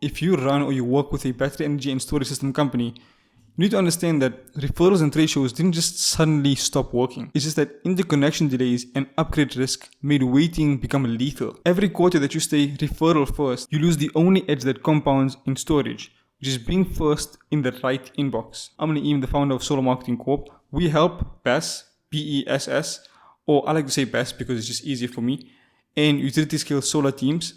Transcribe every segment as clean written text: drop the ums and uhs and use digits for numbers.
If you run or you work with a battery energy and storage system company, you need to understand that referrals and trade shows didn't just suddenly stop working. It's just that interconnection delays and upgrade risk made waiting become lethal. Every quarter that you stay referral first, you lose the only edge that compounds in storage, which is being first in the right inbox. I'm Naeem, the founder of Solar Marketing Corp. We help BESS, BESS, or I like to say BESS because it's just easier for me, and utility scale solar teams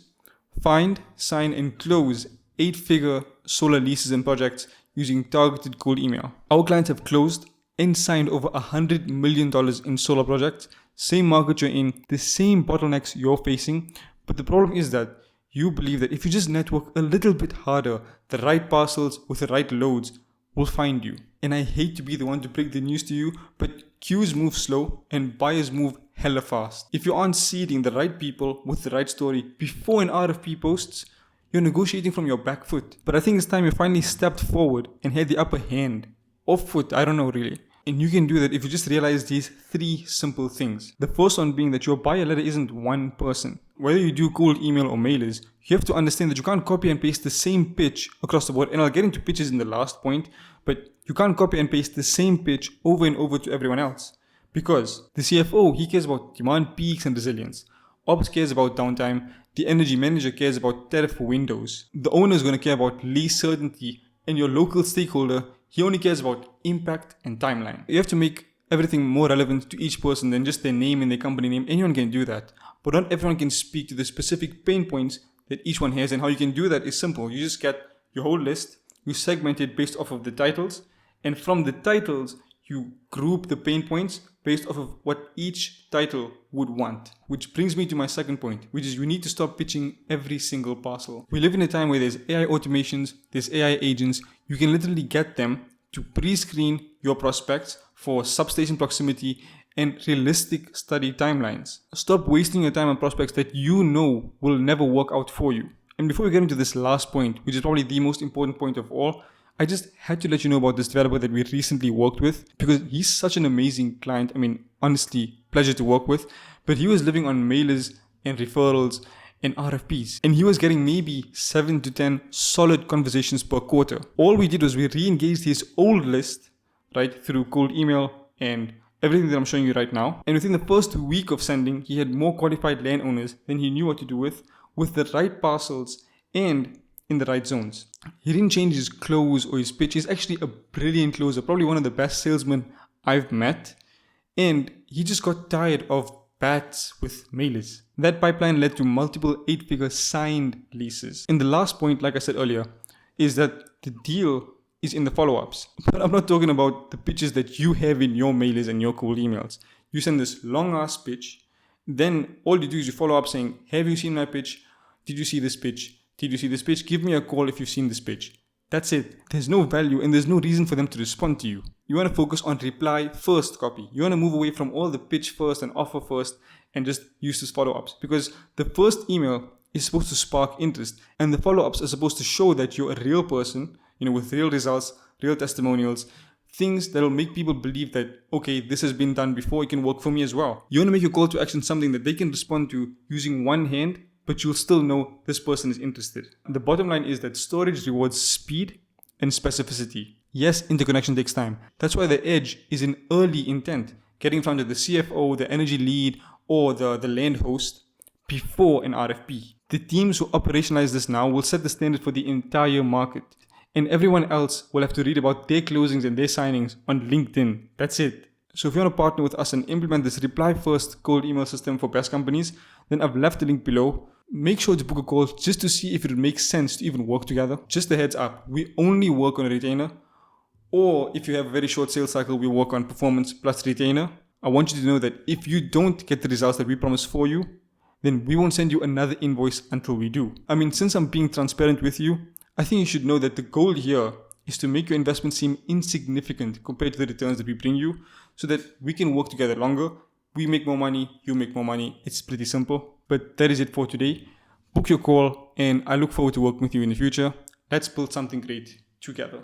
find, sign, and close 8-figure solar leases and projects using targeted cold email. Our clients have closed and signed over $100 million in solar projects, same market you're in, the same bottlenecks you're facing. But the problem is that you believe that if you just network a little bit harder, the right parcels with the right loads will find you. And I hate to be the one to break the news to you, but queues move slow and buyers move hella fast. If you aren't seeding the right people with the right story before an RFP posts, you're negotiating from your back foot. But I think it's time you finally stepped forward and had the upper hand. Or foot, I don't know really. And you can do that if you just realize these 3 simple things. The first one being that your buyer letter isn't one person. Whether you do cold email or mailers, you have to understand that you can't copy and paste the same pitch across the board. And I'll get into pitches in the last point, but you can't copy and paste the same pitch over and over to everyone else. Because the CFO, he cares about demand peaks and resilience. Ops cares about downtime. The energy manager cares about tariff windows. The owner is going to care about lease certainty. And your local stakeholder, he only cares about impact and timeline. You have to make everything more relevant to each person than just their name and their company name. Anyone can do that. But not everyone can speak to the specific pain points that each one has. And how you can do that is simple. You just get your whole list. You segment it based off of the titles. And from the titles, you group the pain points based off of what each title would want. Which brings me to my second point, which is you need to stop pitching every single parcel. We live in a time where there's AI automations, there's AI agents. You can literally get them to pre-screen your prospects for substation proximity and realistic study timelines. Stop wasting your time on prospects that you know will never work out for you. And before we get into this last point, which is probably the most important point of all, I just had to let you know about this developer that we recently worked with because he's such an amazing client. I mean, honestly, pleasure to work with. But he was living on mailers and referrals and RFPs. And he was getting maybe 7 to 10 solid conversations per quarter. All we did was we re-engaged his old list, right, through cold email and everything that I'm showing you right now. And within the first week of sending, he had more qualified landowners than he knew what to do with the right parcels and in the right zones. He didn't change his close or his pitch. He's actually a brilliant closer, probably one of the best salesmen I've met. And he just got tired of bats with mailers. That pipeline led to multiple 8-figure signed leases. And the last point, like I said earlier, is that the deal is in the follow-ups. But I'm not talking about the pitches that you have in your mailers and your cold emails. You send this long-ass pitch. Then all you do is you follow up saying, have you seen my pitch? Did you see this pitch? Did you see this pitch? Give me a call if you've seen this pitch. That's it. There's no value and there's no reason for them to respond to you. You want to focus on reply first copy. You want to move away from all the pitch first and offer first and just use these follow-ups. Because the first email is supposed to spark interest and the follow-ups are supposed to show that you're a real person, with real results, real testimonials, things that will make people believe that, okay, this has been done before, it can work for me as well. You want to make your call to action something that they can respond to using one hand, but you'll still know this person is interested. The bottom line is that storage rewards speed and specificity. Yes, interconnection takes time. That's why the edge is in early intent, getting in front of the CFO, the energy lead, or the land host before an RFP. The teams who operationalize this now will set the standard for the entire market. And everyone else will have to read about their closings and their signings on LinkedIn. That's it. So if you want to partner with us and implement this reply first cold email system for best companies, then I've left the link below. Make sure to book a call just to see if it makes sense to even work together. Just a heads up, we only work on a retainer. Or if you have a very short sales cycle, we work on performance plus retainer. I want you to know that if you don't get the results that we promise for you, then we won't send you another invoice until we do. I mean, since I'm being transparent with you, I think you should know that the goal here is to make your investment seem insignificant compared to the returns that we bring you so that we can work together longer. We make more money, you make more money. It's pretty simple. But that is it for today. Book your call and I look forward to working with you in the future. Let's build something great together.